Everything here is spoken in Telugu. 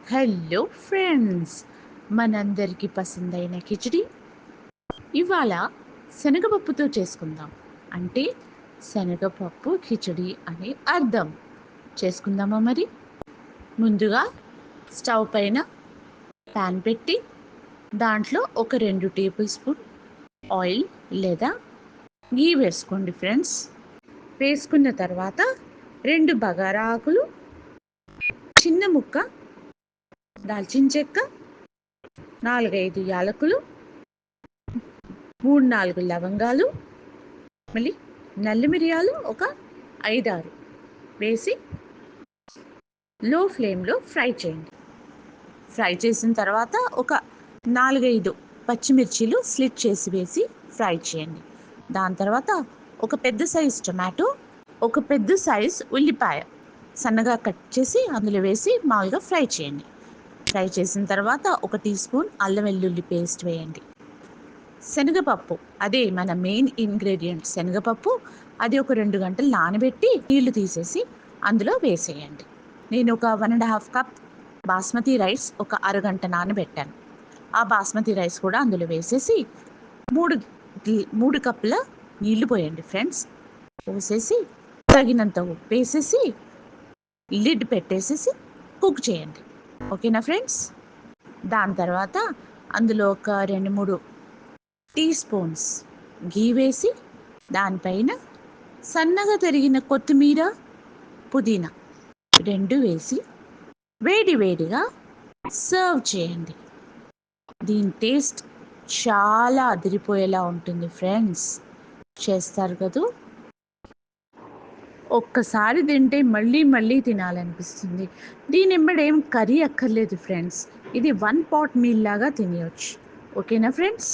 హలో ఫ్రెండ్స్, మనందరికీ పసందైన కిచిడి ఇవాళ శనగపప్పుతో చేసుకుందాం. అంటే శనగపప్పు కిచిడి అని అర్థం. చేసుకుందామా మరి? ముందుగా స్టవ్ పైన ప్యాన్ పెట్టి దాంట్లో ఒక 2 టేబుల్ స్పూన్ ఆయిల్ లేదా గీ వేసుకోండి ఫ్రెండ్స్. వేసుకున్న తర్వాత 2 బగారా ఆకులు, చిన్న ముక్క దాల్చిన చెక్క, 4-5 యాలకులు, 3-4 లవంగాలు, మళ్ళీ నల్ల మిరియాలు ఒక 5-6 వేసి లో ఫ్లేమ్లో ఫ్రై చేయండి. ఫ్రై చేసిన తర్వాత ఒక 4-5 పచ్చిమిర్చీలు స్లిట్ చేసి వేసి ఫ్రై చేయండి. దాని తర్వాత ఒక పెద్ద సైజ్ టొమాటో, ఒక పెద్ద సైజ్ ఉల్లిపాయ సన్నగా కట్ చేసి అందులో వేసి మామూలుగా ఫ్రై చేయండి. ఫ్రై చేసిన తర్వాత ఒక టీ స్పూన్ అల్లం వెల్లుల్లి పేస్ట్ వేయండి. శనగపప్పు, అదే మన మెయిన్ ఇంగ్రీడియంట్ శనగపప్పు, అది ఒక 2 గంటలు నానబెట్టి నీళ్లు తీసేసి అందులో వేసేయండి. నేను ఒక 1.5 కప్ బాస్మతి రైస్ ఒక అరగంట నానబెట్టాను. ఆ బాస్మతి రైస్ కూడా అందులో వేసేసి 3 కప్పుల నీళ్లు పోయండి ఫ్రెండ్స్. పోసేసి తగినంత ఉప్పు వేసేసి లిడ్ పెట్టేసేసి కుక్ చేయండి. ఓకేనా ఫ్రెండ్స్? దాని తర్వాత అందులో ఒక 2-3 టీ స్పూన్స్ గీ వేసి దానిపైన సన్నగా తరిగిన కొత్తిమీర, పుదీనా 2 వేసి వేడిగా సర్వ్ చేయండి. దీని టేస్ట్ చాలా అదిరిపోయేలా ఉంటుంది ఫ్రెండ్స్. చేస్తారు కదూ? ఒక్కసారి తింటే మళ్ళీ తినాలనిపిస్తుంది. దీని వెంబడేం కర్రీ అక్కర్లేదు ఫ్రెండ్స్. ఇది 1 పాట్ మీల్ లాగా తినేయొచ్చు. ఓకేనా ఫ్రెండ్స్?